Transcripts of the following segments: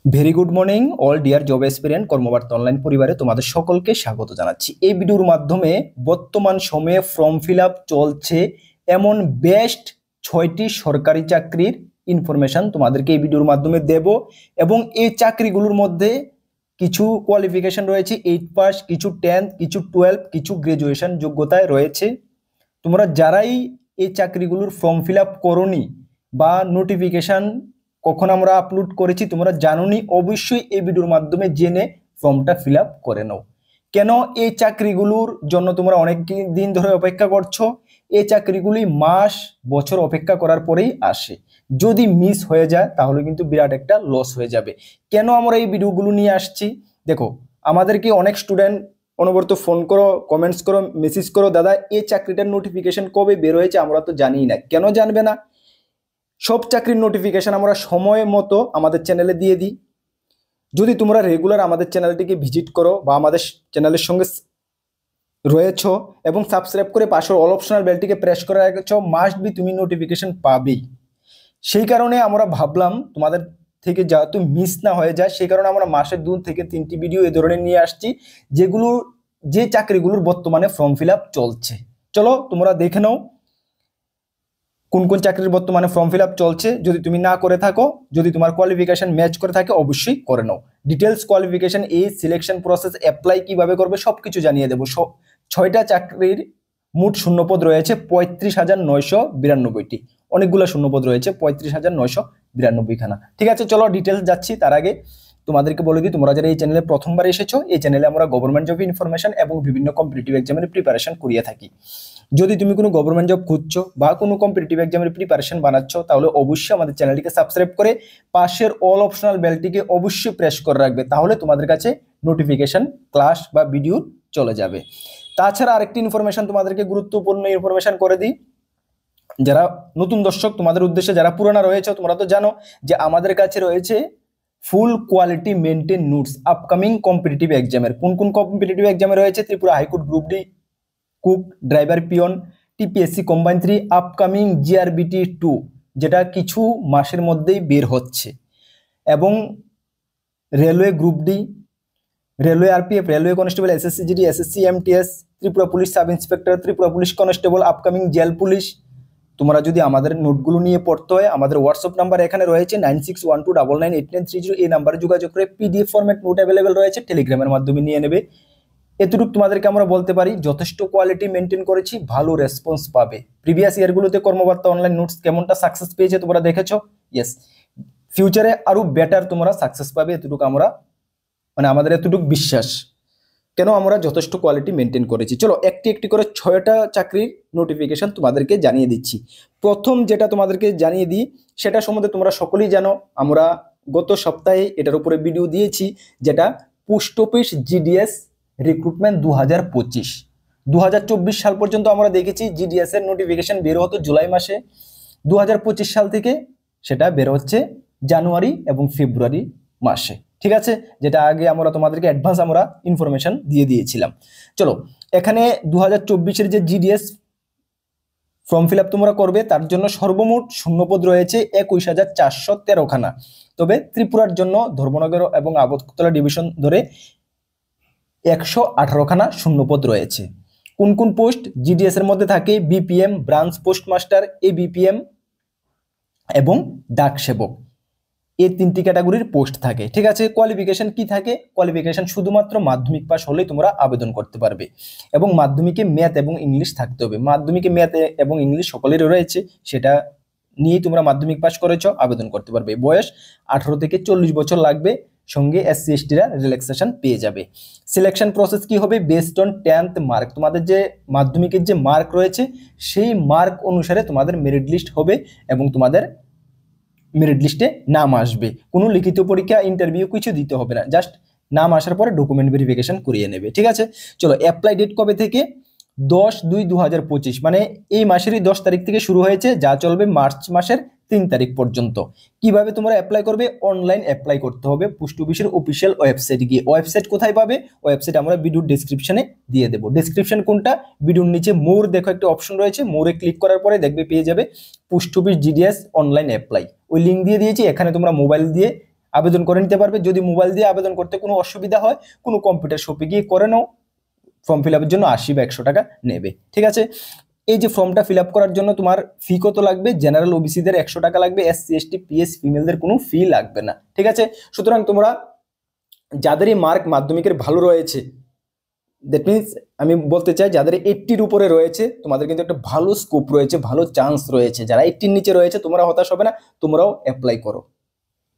Very good morning all dear job aspirant Karmabarta online পরিবারে তোমাদের সকলকে স্বাগত জানাচ্ছি। এই ভিডিওর মাধ্যমে বর্তমান সময়ে ফর্ম ফিল আপ চলছে এমন বেস্ট 6টি সরকারি চাকরির ইনফরমেশন তোমাদেরকে এই ভিডিওর মাধ্যমে দেব। এবং এই চাকরিগুলোর মধ্যে কিছু কোয়ালিফিকেশন রয়েছে 8 পাস, কিছু 10th, কিছু 12, কিছু গ্রাজুয়েশন যোগ্যতায় রয়েছে। তোমরা যারাই এই চাকরিগুলোর ফর্ম ফিল আপ করোনি বা নোটিফিকেশন কখন আমরা আপলোড করেছি তোমরা জানোনি, অবশ্যই এই ভিডিওর মাধ্যমে জেনে ফর্মটা ফিল আপ করে নাও। কেন এই চাকরিগুলোর জন্য তোমরা অনেক দিন ধরে অপেক্ষা করছো? এই চাকরিগুলি মাস বছর অপেক্ষা করার পরেই আসে। যদি মিস হয়ে যায় তাহলে কিন্তু বিরাট একটা লস হয়ে যাবে। কেন আমরা এই ভিডিওগুলো নিয়ে আসছি? দেখো, আমাদেরকে অনেক স্টুডেন্ট অনবরত ফোন করো, কমেন্টস করো, মেসেজ করো, দাদা এই চাকরিটার নোটিফিকেশন কবে বের হয়েছে আমরা তো জানিই না। কেন জানবে না? সব চাকরির নোটিফিকেশন আমরা সময় মতো আমাদের চ্যানেলে দিয়ে দিই। যদি তোমরা রেগুলার আমাদের চ্যানেলটিকে ভিজিট করো বা আমাদের চ্যানেলের সঙ্গে রয়েছো এবং সাবস্ক্রাইব করে পাশের অল অপশনাল বেলটিকে প্রেস করে রেখেছো, মাস্ট বি তুমি নোটিফিকেশন পাবেই। সেই কারণে আমরা ভাবলাম তোমাদের থেকে যাতে মিস না হয়ে যায়, সেই কারণে আমরা মাসে 2 থেকে 3টি ভিডিও এ ধরনের নিয়ে আসছি, যে চাকরিগুলোর বর্তমানে ফর্ম ফিল আপ চলছে। চলো তোমরা দেখে নাও কোন কোন চাকরির বর্তমানে ফর্ম ফিল আপ চলছে। যদি তুমি না করে থাকো, যদি তোমার কোয়ালিফিকেশন ম্যাচ করে থাকে অবশ্যই করে নাও। ডিটেলস, কোয়ালিফিকেশন, এই সিলেকশন প্রসেস, অ্যাপ্লাই কিভাবে করবে সবকিছু জানিয়ে দেবো। 6টা চাকরির মোট শূন্যপদ রয়েছে 35,992টি। অনেকগুলো শূন্যপদ রয়েছে, 35,992 খানা। ঠিক আছে, চলো ডিটেলস যাচ্ছি। তার আগে তোমাদেরকে বলে দিই, তোমরা যারা এই চ্যানেলে প্রথমবার এসেছো, এই চ্যানেলে আমরা গভর্নমেন্ট জব ইনফরমেশন এবং বিভিন্ন কম্পিটিটিভ এক্সামের প্রিপারেশন করিয়ে থাকি। যদি তুমি কোনো গভর্নমেন্ট জব খুঁজছো বা কোনো কম্পিটিটিভ এক্সামের প্রিপারেশন বানাচ্ছ, তাহলে অবশ্যই আমাদের চ্যানেলটিকে সাবস্ক্রাইব করে পাশের অল অপশনাল বেলটিকে অবশ্যই প্রেস করে রাখবে, তাহলে তোমাদের কাছে নোটিফিকেশন, ক্লাস বা ভিডিও চলে যাবে। তাছাড়া আরেকটি ইনফরমেশন তোমাদেরকে গুরুত্বপূর্ণ ইনফরমেশন করে দিই, যারা নতুন দর্শক তোমাদের উদ্দেশ্যে, যারা পুরানা রয়েছে তোমরা তো জানো যে আমাদের কাছে রয়েছে full quality maintain notes upcoming competitive এক্সামের। কোন কোন কম্পিটিটিভ এক্সামে রয়েছে? Tripura high court group D, cook, driver peon, TPSC combine 3, upcoming JRBT 2 যেটা কিছু মাসের মধ্যেই বের হচ্ছে, এবং railway group D, railway RPF, railway constable, SSC GD, SSC MTS, Tripura police sub inspector, Tripura police constable, upcoming jail police. তোমরা যদি আমাদের নোটগুলো নিয়ে পড়তে হয়, আমাদের হোয়াটসঅ্যাপ নাম্বার এখানে রয়েছে 9612998930। এই নাম্বারে যোগাযোগ করে পিডিএফ ফরম্যাট নোট অ্যাভেলেবেল রয়েছে, টেলিগ্রামের মাধ্যমে নিয়ে নেবে। এতটুকু তোমাদেরকে আমরা বলতে পারি, যথেষ্ট কোয়ালিটি মেনটেন করেছি, ভালো রেসপন্স পাবে। প্রিভিয়াস ইয়ারগুলোতে কর্মবার্তা অনলাইন নোটস কেমনটা সাকসেস পেয়েছে তোমরা দেখেছো। ইয়েস, ফিউচারে আরো বেটার তোমরা সাকসেস পাবে, এতটুকু আমরা আমাদের এতটুকু বিশ্বাস। কেন? আমরা যথেষ্ট কোয়ালিটি মেনটেন করেছি। চলো একটি একটি করে 6টা চাকরির নোটিফিকেশন তোমাদেরকে জানিয়ে দিচ্ছি। প্রথম যেটা তোমাদেরকে জানিয়ে দিই সেটা সম্বন্ধে তোমরা সকলেই জানো, আমরা গত সপ্তাহে এটার উপরে ভিডিও দিয়েছি, যেটা পোস্ট অফিস জিডিএস রিক্রুটমেন্ট 2025। 2024 সাল পর্যন্ত আমরা দেখেছি জিডিএস এর নোটিফিকেশন বের হতো জুলাই মাসে, 2025 সাল থেকে সেটা বের হচ্ছে জানুয়ারি এবং ফেব্রুয়ারি মাসে। ঠিক আছে, যেটা আগে আমরা তোমাদেরকে অ্যাডভান্স আমরা ইনফরমেশন দিয়ে দিয়েছিলাম। চলো, এখানে 2024-এর যে জিডিএস ফর্ম ফিল আপ তোমরা করবে, তার জন্য সর্বমোট শূন্যপদ রয়েছে 21,413 খানা। তবে ত্রিপুরার জন্য ধর্মনগর এবং আগরতলা ডিভিশন ধরে 118 খানা শূন্যপদ রয়েছে। কোন কোন পোস্ট জিডিএস এর মধ্যে থাকে? BPM, branch post master, ABPM এবং ডাক সেবক, এই 3টি ক্যাটাগরির পোস্ট থাকে। ঠিক আছে, কোয়ালিফিকেশন কি থাকে? কোয়ালিফিকেশন শুধুমাত্র মাধ্যমিক পাস হলেই তোমরা আবেদন করতে পারবে, এবং মাধ্যমিকে ম্যাথ এবং ইংলিশ থাকতে হবে। মাধ্যমিকে ম্যাথ এবং ইংলিশ সকলেরই রয়েছে, সেটা নিয়েই তোমরা মাধ্যমিক পাস করেছো, আবেদন করতে পারবে। বয়স 18 থেকে 40 বছর লাগবে, সঙ্গে এসসি এসটিরা রিল্যাক্সেশন পেয়ে যাবে। সিলেকশন প্রসেস কি হবে? Based on 10th mark. তোমাদের যে মাধ্যমিকের যে মার্ক রয়েছে সেই মার্ক অনুসারে তোমাদের মেরিট লিস্ট হবে, এবং তোমাদের মেরিট লিস্টে নাম আসবে। কোনো লিখিত পরীক্ষা, ইন্টারভিউ কিছু দিতে হবে না, জাস্ট নাম আসার পরে ডকুমেন্ট ভেরিফিকেশন করিয়ে নেবে। ঠিক আছে, চলো অ্যাপ্লাই ডেট কবে থেকে? 10/2/2025, মানে এই মাসেরই 10 তারিখ থেকে শুরু হয়েছে, যা চলবে মার্চ মাসের 3 তারিখ পর্যন্ত। কিভাবে তোমরা অ্যাপ্লাই করবে? অনলাইন অ্যাপ্লাই করতে হবে পোস্ট অফিসের অফিসিয়াল ওয়েবসাইটে গিয়ে। ওয়েবসাইট কোথায় পাবে? ওয়েবসাইট আমরা ভিডিওর ডেসক্রিপশনে দিয়ে দেবো। ডেসক্রিপশন কোনটা? ভিডিওর নিচে মোর দেখো একটা অপশন রয়েছে, মোরে ক্লিক করার পরে দেখবে পেয়ে যাবে post office GDS online apply, ওই লিঙ্ক দিয়ে দিয়েছি। এখানে তোমরা মোবাইল দিয়ে আবেদন করে নিতে পারবে। যদি মোবাইল দিয়ে আবেদন করতে কোনো অসুবিধা হয়, কোনো কম্পিউটার শপে গিয়ে করে নাও। ফর্ম ফিল আপের জন্য 80 বা 100 টাকা নেবে, ঠিক আছে। এই যে ফর্মটা ফিল আপ করার জন্য তোমার ফি কত লাগবে? জেনারেল ওবিসিদের 100 টাকা লাগবে, এসসি এসটি পিএস ফিমেলদের কোনো ফি লাগবে না, ঠিক আছে। সুতরাং তোমরা যাদেরই মার্ক মাধ্যমিকের ভালো রয়েছে, দ্যাট মিনস আমি বলতে চাই যাদের 80-র উপরে রয়েছে, তোমাদের কিন্তু একটা ভালো স্কোপ রয়েছে, ভালো চান্স রয়েছে। যারা 80-র নিচে রয়েছে তোমরা হতাশ হবে না, তোমরাও অ্যাপ্লাই করো,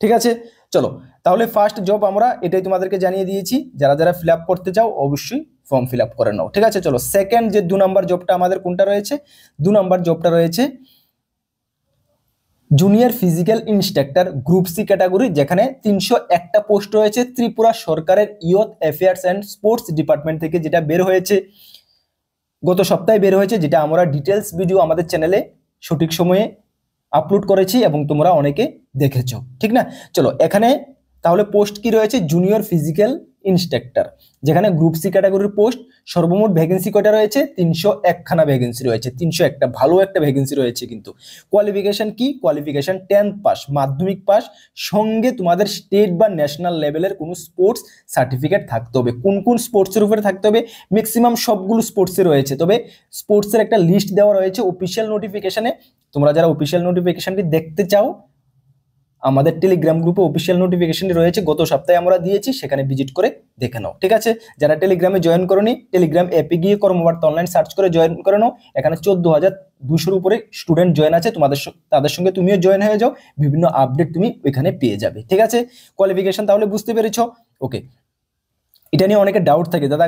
ঠিক আছে। চলো তাহলে ফার্স্ট জব আমরা এটাই তোমাদেরকে জানিয়ে দিয়েছি। যারা যারা ফিল আপ করতে চাও অবশ্যই ফর্ম ফিল আপ করে নাও, ঠিক আছে। চলো সেকেন্ড যে 2 নম্বর জবটা আমাদের কোনটা রয়েছে? 2 নম্বর জবটা রয়েছে junior physical instructor group C category, যেখানে 301টা পোস্ট রয়েছে ত্রিপুরা সরকারের youth affairs and sports department থেকে, যেটা বের হয়েছে গত সপ্তাহে বের হয়েছে, যেটা আমরা ডিটেলস ভিডিও আমাদের চ্যানেলে সঠিক সময়ে আপলোড করেছি এবং তোমরা অনেকে দেখেছো, ঠিক না। চলো এখানে তাহলে পোস্ট কি রয়েছে? জুনিয়র ফিজিক্যাল ইন্সট্রাক্টর, যেখানে গ্রুপ সি ক্যাটাগরির পোস্ট। সর্বমোট ভ্যাকেন্সি কয়টা রয়েছে? 301খানা ভ্যাকেন্সি রয়েছে, 301টা, ভালো একটা ভ্যাকেন্সি রয়েছে কিন্তু। কোয়ালিফিকেশন কি? কোয়ালিফিকেশন 10th পাস, মাধ্যমিক পাস, সঙ্গে তোমাদের স্টেট বা ন্যাশনাল লেভেলের কোনো স্পোর্টস সার্টিফিকেট থাকতে হবে। কোন কোন স্পোর্টসের উপরে থাকতে হবে? ম্যাক্সিমাম সবগুলো স্পোর্টসে রয়েছে, তবে স্পোর্টসের একটা লিস্ট দেওয়া রয়েছে অফিসিয়াল নোটিফিকেশনে। তোমরা যারা অফিসিয়াল নোটিফিকেশনটি দেখতে চাও, আমাদের টেলিগ্রাম গ্রুপে অফিসিয়াল নোটিফিকেশন রয়েছে, গত সপ্তাহে আমরা দিয়েছি, সেখানে ভিজিট করে দেখে নাও, ঠিক আছে। যারা টেলিগ্রামে জয়েন করোনি, টেলিগ্রাম অ্যাপে গিয়ে কর্মবার্তা অনলাইন সার্চ করে জয়েন করে নাও। এখানে 14,200-র উপরে স্টুডেন্ট জয়েন আছে, তাদের সঙ্গে তুমিও জয়েন হয়ে যাও, বিভিন্ন আপডেট তুমি ওইখানে পেয়ে যাবে, ঠিক আছে। কোয়ালিফিকেশন তাহলে বুঝতে পেরেছো, ওকে। এটা নিয়ে অনেকে ডাউট থাকে, দাদা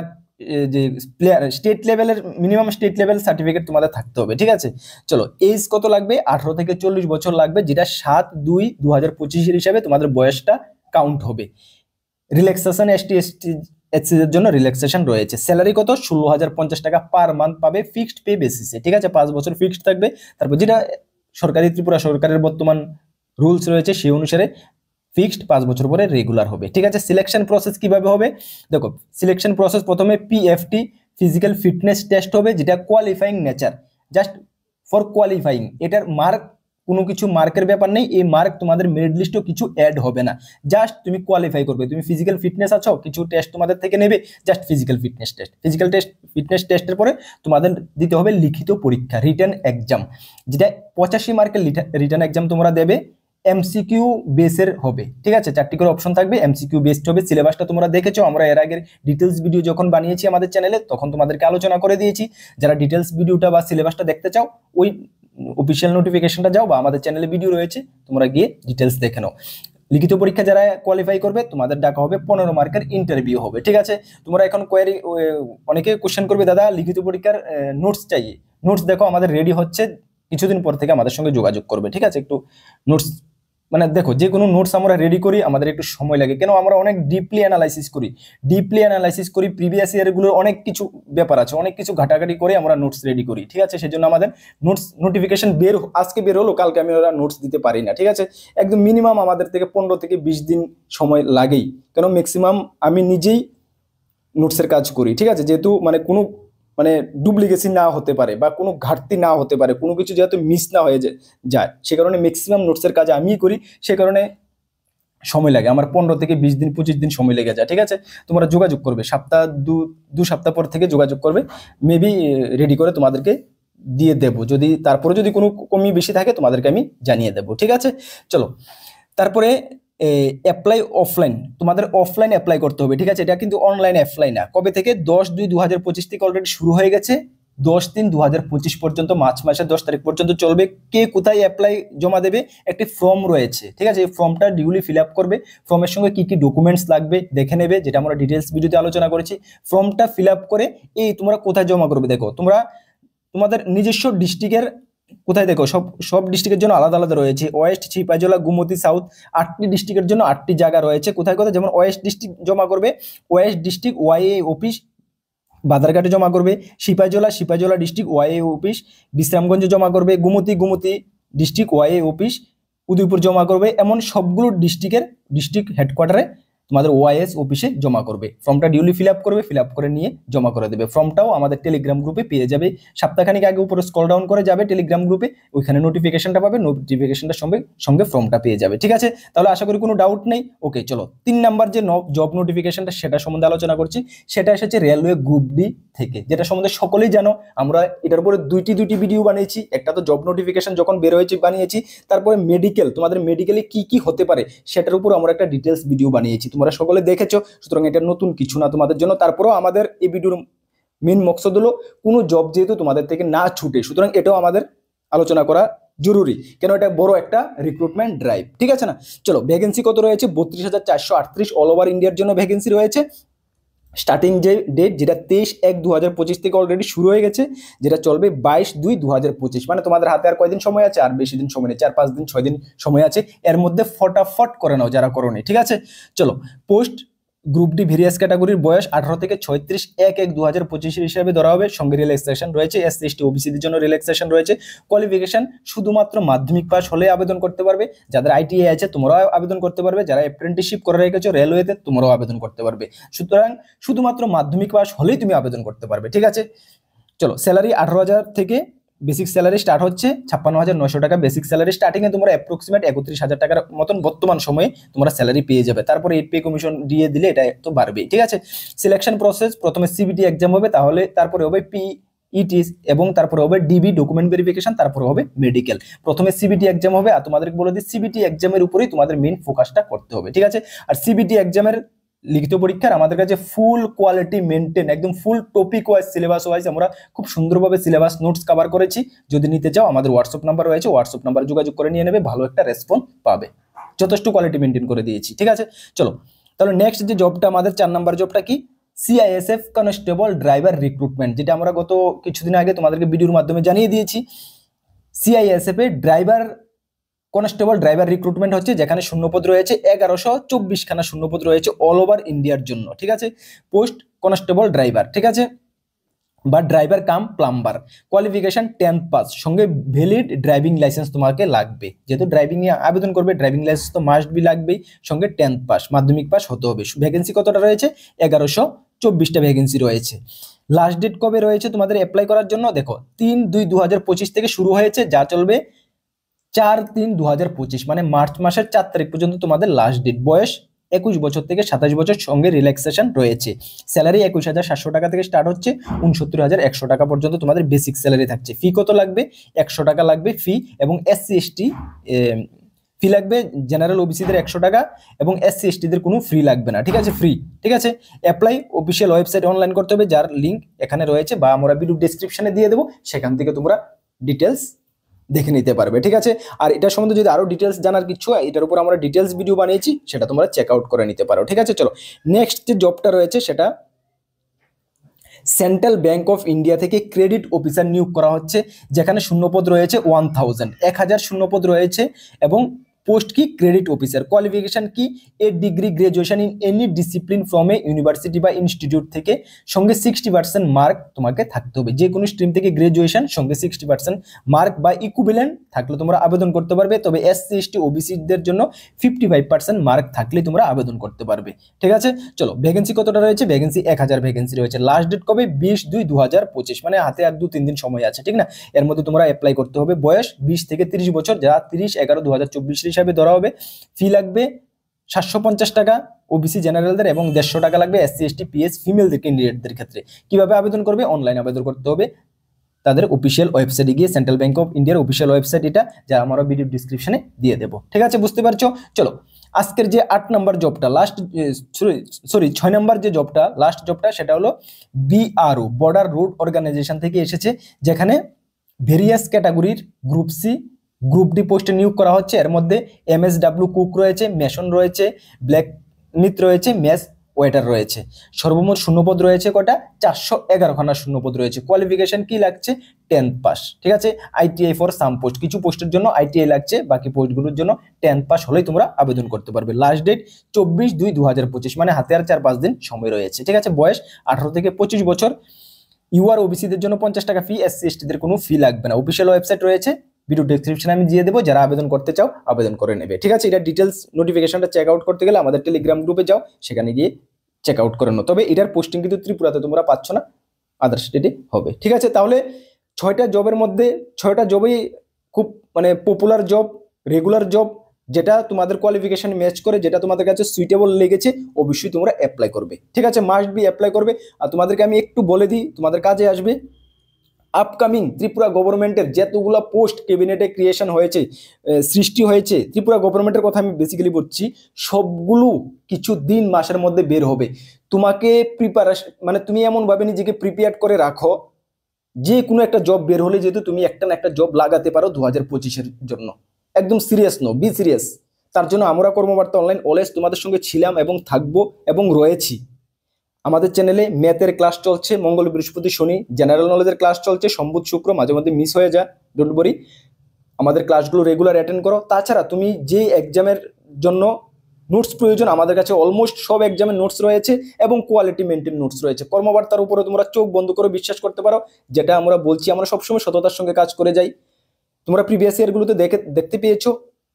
যে প্লেয়ার স্টেট লেভেলের মিনিমাম স্টেট লেভেল সার্টিফিকেট তোমাদের থাকতে হবে, ঠিক আছে। চলো এজ কত লাগবে? 18 থেকে 40 বছর লাগবে, যেটা 7/2/2025 হিসাবে তোমাদের বয়সটা কাউন্ট হবে। রিল্যাক্সেশন এসটি এসসি এর জন্য রিল্যাক্সেশন রয়েছে। স্যালারি কত? 16,050 টাকা পার মান্থ পাবে, ফিক্সড পে বেসিসে, ঠিক আছে। 5 বছর ফিক্সড থাকবে। তারপর যেটা ত্রিপুরা সরকারের বর্তমান রুলস রয়েছে সেই অনুসারে ফিক্সড 5 বছর পরে রেগুলার হবে, ঠিক আছে। সিলেকশন প্রসেস কিভাবে হবে? দেখো সিলেকশন প্রসেস প্রথমে পিএফটি ফিজিক্যাল ফিটনেস টেস্ট হবে, যেটা qualifying nature, just for qualifying. এটার মার্ক কোনো কিছু মার্কের ব্যাপার নেই, এই মার্ক তোমাদের মেরিট লিস্টও কিছু অ্যাড হবে না, জাস্ট তুমি কোয়ালিফাই করবে। তুমি ফিজিক্যাল ফিটনেস আছো, কিছু টেস্ট তোমাদের থেকে নেবে, just physical fitness test. Fitness টেস্টের পরে তোমাদের দিতে হবে লিখিত পরীক্ষা, রিটেন এক্সাম, যেটা 85 মার্কের রিটেন এক্সাম তোমরা দেবে। এমসিকিউ বেসের হবে, ঠিক আছে। 4টি করে অপশন থাকবে, এমসিকিউ বেসড হবে। সিলেবাসটা তোমরা দেখেছো, আমরা এর আগের ডিটেলস ভিডিও যখন বানিয়েছি আমাদের চ্যানেলে, তখন তোমাদেরকে আলোচনা করে দিয়েছি। যারা ডিটেলস ভিডিওটা বা সিলেবাসটা দেখতে চাও, ওই অফিসিয়াল নোটিফিকেশনটা যাও বা আমাদের চ্যানেলে ভিডিও রয়েছে, তোমরা গিয়ে ডিটেলস দেখে নাও। লিখিত পরীক্ষা যারা কোয়ালিফাই করবে, তোমাদের ডাকা হবে, 15 মার্কের ইন্টারভিউ হবে, ঠিক আছে। তোমরা এখন অনেকে কোশ্চেন করবে, দাদা লিখিত পরীক্ষার নোটস চাই। নোটস দেখো আমাদের রেডি হচ্ছে, কিছুদিন পর থেকে আমাদের সঙ্গে যোগাযোগ করবে, ঠিক আছে। একটু নোটস মানে দেখো, যে কোনো নোটস আমরা রেডি করি আমাদের একটু সময় লাগে, কেন আমরা অনেক ডিপলি অ্যানালাইসিস করি প্রিভিয়াস ইয়ারগুলোর অনেক কিছু ব্যাপার আছে, অনেক কিছু ঘাটাঘাটি করে আমরা নোটস রেডি করি, ঠিক আছে। সেজন্য আমাদের নোটস নোটিফিকেশন আজকে বের হলো, কালকে আমি ওরা নোটস দিতে পারি না, ঠিক আছে। একদম মিনিমাম আমাদের থেকে 15 থেকে 20 দিন সময় লাগেই, কেন ম্যাক্সিমাম আমি নিজেই নোটসের কাজ করি, ঠিক আছে। যেহেতু কোনো ডুপ্লিকেসি না হতে পারে বা কোনো ঘাটতি না হতে পারে, কোনো কিছু যেহেতু মিস না হয়ে যায়, সে কারণে ম্যাক্সিমাম নোটসের কাজ আমিই করি, সে কারণে সময় লাগে আমার 15 থেকে 20 দিন 25 দিন সময় লেগে যায়, ঠিক আছে। তোমরা যোগাযোগ করবে, দু সপ্তাহ পর থেকে যোগাযোগ করবে, মেবি রেডি করে তোমাদেরকে দিয়ে দেবো। তারপরে যদি কোনো কমি বেশি থাকে তোমাদেরকে আমি জানিয়ে দেবো, ঠিক আছে। চলো তারপরে অ্যাপ্লাই অফলাইন, তোমাদের অফলাইন অ্যাপ্লাই করতে হবে, ঠিক আছে। এটা কিন্তু অনলাইন অ্যাপ্লাই না। কবে থেকে? 10/2/2025 থেকে অলরেডি শুরু হয়ে গেছে, 10/3/2025 পর্যন্ত, মার্চ মাসের 10 তারিখ পর্যন্ত চলবে। কে কোথায় অ্যাপ্লাই জমা দেবে? একটি ফর্ম রয়েছে, ঠিক আছে। এই ফর্মটা ডিউলি ফিল আপ করবে। ফর্মের সঙ্গে কি কি ডকুমেন্টস লাগবে দেখে নেবে, যেটা আমরা ডিটেলস ভিডিওতে আলোচনা করেছি। ফর্মটা ফিল আপ করে তোমরা কোথায় জমা করবে? দেখো তোমাদের নিজস্ব ডিস্ট্রিক্টের কোথায়, দেখো সব ডিস্ট্রিক্টের জন্য আলাদা আলাদা রয়েছে। ওয়েস্ট, ছিপাইজলা, গুমতি, সাউথ, 8টি ডিস্ট্রিক্টের জন্য 8টি জায়গা রয়েছে। কোথায় কোথায়? যেমন ওয়েস্ট ডিস্ট্রিক্ট জমা করবে, ওয়েস্ট ডিস্ট্রিক্ট ওয়াইএ অফিস বাদারঘাটে জমা করবে। সিপাইজলা ডিস্ট্রিক্ট ওয়াইএ অফিস বিশ্রামগঞ্জে জমা করবে। গুমতি ডিস্ট্রিক্ট ওয়াইএ অফিস উদয়পুর জমা করবে। এমন সবগুলো ডিস্ট্রিক্ট হেডকোয়ার্টারে তোমাদের ওআইএস অফিসে জমা করবে। ফর্মটা ডিউলি ফিল আপ করবে, ফিল আপ করে নিয়ে জমা করে দেবে। ফর্মটাও আমাদের টেলিগ্রাম গ্রুপে পেয়ে যাবে। সপ্তাহখানিক আগে উপরে স্ক্রল ডাউন করে যাবে টেলিগ্রাম গ্রুপে, ওইখানে নোটিফিকেশনটা পাবে, নোটিফিকেশনটার সঙ্গে সঙ্গে ফর্মটা পেয়ে যাবে। ঠিক আছে, তাহলে আশা করি কোনো ডাউট নেই। ওকে, চলো 3 নাম্বার যে জব নোটিফিকেশনটা সেটা সম্বন্ধে আলোচনা করছি। সেটা এসেছে রেলওয়ে গ্রুপ ডি থেকে, যেটা সম্বন্ধে সকলেই জানো। আমরা এটার উপরে দুইটি ভিডিও বানিয়েছি। একটা তো জব নোটিফিকেশন যখন বের হয়েছে বানিয়েছি, তারপরে মেডিকেল, তোমাদের মেডিকেলে কি কি হতে পারে সেটার উপর আমরা একটা ডিটেলস ভিডিও বানিয়েছি, তোমরা সকলে দেখেছো। সুতরাং এটা নতুন কিছু না তোমাদের জন্য। তারপরেও আমাদের এই ভিডিওর মেন মকসদ হলো কোনো জব যেহেতু তোমাদের থেকে না ছুটে, সুতরাং এটাও আমাদের আলোচনা করা জরুরি, কেন এটা বড় একটা রিক্রুটমেন্ট ড্রাইভ। ঠিক আছে না? চলো, ভ্যাকেন্সি কত রয়েছে? 32,438 অল ওভার ইন্ডিয়ার জন্য ভ্যাকেন্সি রয়েছে। স্টার্টিং যে ডেট, যেটা 23/1/2025 থেকে অলরেডি শুরু হয়ে গেছে, যেটা চলবে 22/2/2025। মানে তোমাদের হাতে আর কয়দিন সময় আছে? আর বেশি দিন সময় নেই, 4-5 দিন 6 দিন সময় আছে। এর মধ্যে ফটাফট করে নাও যারা করোনি। ঠিক আছে, চলো। পোস্ট গ্রুপ ডি ভেরিয়াস ক্যাটাগরির বয়স 18 থেকে 36 1/1/2025 হিসাবে ধরা হবে। সঙ্গে রিল্যাক্সেশন রয়েছে। এসসি এসটি ওবিসিদের জন্য রিল্যাক্সেশন রয়েছে। কোয়ালিফিকেশন শুধুমাত্র মাধ্যমিক পাস হলে আবেদন করতে পারবে। যাদের আইটিআই আছে তোমরাও আবেদন করতে পারবে। যারা অ্যাপ্রেন্টিসশিপ করে রেখেছো রেলওয়েতে তোমরাও আবেদন করতে পারবে। সুতরাং শুধুমাত্র মাধ্যমিক পাস হলেই তুমি আবেদন করতে পারবে। ঠিক আছে, চলো। স্যালারি 18,000 থেকে বেসিক স্যালারি স্টার্ট হচ্ছে। 56,900 টাকা বেসিক স্যালারি। স্টার্টিংয়ে তোমরা অ্যাপ্রক্সিমেট 31,000 টাকার মতন বর্তমান সময়ে তোমরা স্যালারি পেয়ে যাবে। তারপরে 8 পে কমিশন দিয়ে দিলে এটা তো বাড়বেই। ঠিক আছে, সিলেকশন প্রসেস, প্রথমে সিবিটি এক্সাম হবে, তারপরে হবে পিইটি এবং তারপরে হবে ডিবি ডকুমেন্ট ভেরিফিকেশন, তারপরে হবে মেডিকেল। প্রথমে সিবিটি এক্সাম হবে, আর তোমাদেরকে বলে দিই সিবিটি এক্সামের উপরেই তোমাদের মেইন ফোকাসটা করতে হবে। ঠিক আছে, আর সিবিটি এক্সামের লিখিত পরীক্ষার আমাদের কাছে ফুল কোয়ালিটি মেনটেন, একদম ফুল টপিক ওয়াইজ সিলেবাস ওয়াইজ আমরা খুব সুন্দরভাবে সিলেবাস নোটস কভার করেছি। যদি নিতে চাও আমাদের হোয়াটসঅ্যাপ নাম্বার রয়েছে, হোয়াটসঅ্যাপ নাম্বার যোগাযোগ করে নিয়ে নেবে, ভালো একটা রেসপন্স পাবে। যথেষ্ট কোয়ালিটি মেনটেন করে দিয়েছি। ঠিক আছে, চলো। তাহলে নেক্সট যে জবটা আমাদের 4 নাম্বার জবটা কি? সিআইএসএফ কনস্টেবল ড্রাইভার রিক্রুটমেন্ট, যেটা আমরা গত কিছুদিন আগে তোমাদেরকে ভিডিওর মাধ্যমে জানিয়ে দিয়েছি। সিআইএসএফ এ ড্রাইভার কনস্টেবল ড্রাইভার রিক্রুটমেন্ট হচ্ছে, যেখানে শূন্যপদ রয়েছে 1124 খানা শূন্যপদ রয়েছে অল ওভার ইন্ডিয়ার জন্য। ঠিক আছে, পোস্ট কনস্টেবল ড্রাইভার। ঠিক আছে, বা ড্রাইভার কাম প্লাম্বার। কোয়ালিফিকেশন 10th পাস, সঙ্গে ভ্যালিড ড্রাইভিং লাইসেন্স তোমাকে লাগবে। যেহেতু ড্রাইভিং এ আবেদন করবে, ড্রাইভিং লাইসেন্স তো মাস্ট বি লাগবেই। সঙ্গে 10th পাস, মাধ্যমিক পাস হতে হবে। ভ্যাকেন্সি কতটা রয়েছে? 1124টা ভ্যাকেন্সি রয়েছে। লাস্ট ডেট কবে রয়েছে তোমাদের অ্যাপ্লাই করার জন্য? দেখো 3/2/2025 থেকে শুরু হয়েছে, যা চলবে 4/3/2025, মানে মার্চ মাসের 4 তারিখ পর্যন্ত তোমাদের লাস্ট ডেট। বয়স 21 বছর থেকে 27 বছর, সঙ্গে রিল্যাক্সেশন রয়েছে। স্যালারি 21,700 টাকা থেকে স্টার্ট হচ্ছে, 69,100 টাকা পর্যন্ত তোমাদের বেসিক স্যালারি থাকছে। ফি কত লাগবে? 100 টাকা লাগবে ফি, এবং এসসি এসটি ফি লাগবে। জেনারেল ওবিসিদের 100 টাকা, এবং এসসি এসটিদের কোনো ফ্রি লাগবে না। ঠিক আছে, ফ্রি। ঠিক আছে, অ্যাপ্লাই অফিসিয়াল ওয়েবসাইট অনলাইন করতে হবে, যার লিঙ্ক এখানে রয়েছে বা আমরা ভিডিও ডেসক্রিপশনে দিয়ে দেবো, সেখান থেকে তোমরা ডিটেলস দেখে নিতে পারবে। ঠিক আছে, আর এটা সম্বন্ধে যদি আরো ডিটেলস জানার কিছু হয়, এটার উপর আমরা ডিটেলস ভিডিও বানিয়েছি, সেটা তোমরা চেক আউট করে নিতে পারো। ঠিক আছে, চলো। নেক্সট যে জবটা রয়েছে সেটা সেন্ট্রাল ব্যাংক অফ ইন্ডিয়া থেকে ক্রেডিট অফিসার নিয়োগ করা হচ্ছে, যেখানে শূন্যপদ রয়েছে 1000 শূন্যপদ রয়েছে, এবং পোস্ট কি? Credit officer. কোয়ালিফিকেশন কি? A degree graduation in any discipline from a university বা ইনস্টিটিউট থেকে, সঙ্গে 60% মার্ক তোমাকে থাকতে হবে। যে কোনো স্ট্রিম থেকে গ্রাজুয়েশন, সঙ্গে 60% মার্ক বা ইকুইভ্যালেন্ট থাকলে তোমরা আবেদন করতে পারবে। তবে এসসি এসটি ওবিসিদের জন্য 55% মার্ক থাকলে তোমরা আবেদন করতে পারবে। ঠিক আছে, চলো। ভ্যাকেন্সি কতটা রয়েছে? ভ্যাকেন্সি 1000 ভ্যাকেন্সি রয়েছে। লাস্ট ডেট কবে? 20/2/2025, মানে হাতে আর 2-3 দিন সময় আছে। ঠিক না? এর মধ্যে তোমরা অ্যাপ্লাই করতে হবে। বয়স 20 থেকে 30 বছর, যা 30/11/2024 হিসাবে ধরা হবে। ফি লাগবে 750 টাকা ওবিসি জেনারেলদের, এবং 150 টাকা লাগবে এসসি এসটি পিএস ফিমেলদের ক্যান্ডিডেটদের ক্ষেত্রে। কিভাবে আবেদন করবে? অনলাইন আবেদন করতে হবে তাদের অফিসিয়াল ওয়েবসাইটে গিয়ে। সেন্ট্রাল ব্যাংক অফ ইন্ডিয়ার অফিসিয়াল ওয়েবসাইট এটা, যা আমরা ভিডিও ডিসক্রিপশনে দিয়ে দেবো। ঠিক আছে, বুঝতে পারছো? চলো, আজকের যে 8 নম্বর জবটা, 6 নম্বর যে জবটা, লাস্ট জবটা, সেটা হলো বিআরও, বর্ডার রোড অর্গানাইজেশন থেকে এসেছে, যেখানে ভেরিয়াস ক্যাটাগরির গ্রুপ সি গ্রুপ ডি পোস্টে নিয়োগ করা হচ্ছে। এর মধ্যে এমএসডব্লিউ কুক রয়েছে, মেশন রয়েছে, ব্ল্যাক মিথ রয়েছে, ম্যাচ ওয়েটার রয়েছে। সর্বমোট শূন্যপদ রয়েছে কটা? 411 খানা শূন্যপদ রয়েছে। কোয়ালিফিকেশন কি লাগছে? 10th pass. ঠিক আছে, আইটিআই ফর সাম পোস্ট, কিছু পোস্টের জন্য আইটিআই লাগছে, বাকি পোস্টগুলোর জন্য 10th পাস হলেই তোমরা আবেদন করতে পারবে। লাস্ট ডেট 24/2/2025, মানে হাতে আর 4-5 দিন সময় রয়েছে। ঠিক আছে, বয়স 18 থেকে 25 বছর। ইউআর ওবিসিদের জন্য 50 টাকা ফি, এসসি এসটিদের কোনো ফি লাগবে না। অফিসিয়াল ওয়েবসাইট রয়েছে, ভিডিও ডেসক্রিপশনে আমি দিয়ে দেবো, যারা আবেদন করতে চাও আবেদন করে নেবে। ঠিক আছে, এটা ডিটেলস নোটিফিকেশনটা চেক আউট করতে গেলে আমাদের টেলিগ্রাম গ্রুপে যাও, সেখানে গিয়ে চেক আউট করে নাও। তবে এটার পোস্টিং কিন্তু ত্রিপুরাতে তোমরা পাচ্ছ না, আদার স্টেটে হবে। ঠিক আছে, তাহলে 6টা জবের মধ্যে 6টা জবই খুব মানে পপুলার জব, রেগুলার জব, যেটা তোমাদের কোয়ালিফিকেশন ম্যাচ করে, যেটা তোমাদের কাছে সুইটেবল লেগেছে, অবশ্যই তোমরা অ্যাপ্লাই করবে। ঠিক আছে, মাস্ট বি অ্যাপ্লাই করবে। আর তোমাদেরকে আমি একটু বলে দিই, তোমাদের কাজে আসবে আপকামিং ত্রিপুরা গভর্নমেন্টের যতগুলো পোস্ট ক্যাবিনেটে ক্রিয়েশন হয়েছে, সৃষ্টি হয়েছে, ত্রিপুরা গভর্নমেন্টের কথা আমি বেসিক্যালি বলছি, সবগুলো কিছু দিন মাসের মধ্যে বের হবে। তোমাকে প্রিপারেশন মানে তুমি এমনভাবে নিজেকে প্রিপেয়ার করে রাখো, যে কোনো একটা জব বের হলে যেহেতু তুমি একটা না একটা জব লাগাতে পারো 2025-এর জন্য। একদম সিরিয়াস নো, বি সিরিয়াস। তার জন্য আমরা কর্মবার্তা অনলাইন অলওয়েজ তোমাদের সঙ্গে ছিলাম এবং থাকবো এবং রয়েছি। আমাদের চ্যানেলে ম্যাথের ক্লাস চলছে মঙ্গল বৃহস্পতি শনি, জেনারেল নলেজের ক্লাস চলছে সম্বুধ শুক্র, মাঝে মধ্যে মিস হয়ে যায়, ডোন্ট বরি। আমাদের ক্লাসগুলো রেগুলার অ্যাটেন্ড করো। তাছাড়া তুমি যে এক্সামের জন্য নোটস প্রয়োজন, আমাদের কাছে অলমোস্ট সব এক্সামের নোটস রয়েছে এবং কোয়ালিটি মেনটেন নোটস রয়েছে। কর্মবার্তার উপরে তোমরা চোখ বন্ধ করে বিশ্বাস করতে পারো, যেটা আমরা বলছি আমরা সবসময় সততার সঙ্গে কাজ করে যাই। তোমরা প্রিভিয়াস ইয়ারগুলোতে দেখতে পেয়েছো,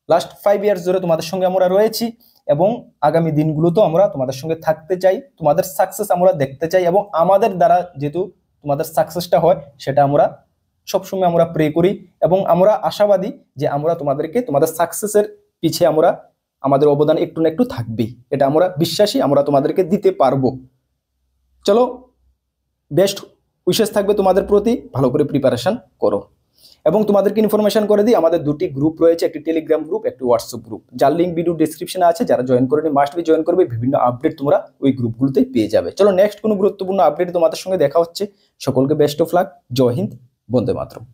লাস্ট 5 ইয়ার্স ধরে তোমাদের সঙ্গে আমরা রয়েছি এবং আগামী দিনগুলোতেও আমরা তোমাদের সঙ্গে থাকতে চাই। তোমাদের সাকসেস আমরা দেখতে চাই এবং আমাদের দ্বারা যেহেতু তোমাদের সাকসেসটা হয়, সেটা আমরা সবসময় আমরা প্রে করি এবং আমরা আশাবাদী যে আমরা তোমাদেরকে তোমাদের সাকসেসের পিছে আমরা আমাদের অবদান একটু না একটু থাকবেই, এটা আমরা বিশ্বাসী, আমরা তোমাদেরকে দিতে পারবো। চলো, বেস্ট উইশেস থাকবে তোমাদের প্রতি, ভালো করে প্রিপারেশন করো। এবং তোমাদেরকে ইনফরমেশন করে দিই, আমাদের দুটি গ্রুপ রয়েছে, একটি টেলিগ্রাম গ্রুপ, একটি হোয়াটসঅ্যাপ গ্রুপ, যার লিঙ্ক ভিডিও ডেসক্রিপশনে আছে। যারা জয়েন করেনি মাস্ট বি জয়েন করবে, বিভিন্ন আপডেট তোমরা ওই গ্রুপগুলোতে পেয়ে যাবে। চলো, নেক্সট কোনো গুরুত্বপূর্ণ আপডেট তোমাদের সঙ্গে দেখা হচ্ছে। সকলকে বেস্ট অফ লাক, জয় হিন্দ, বন্দে মাতরম।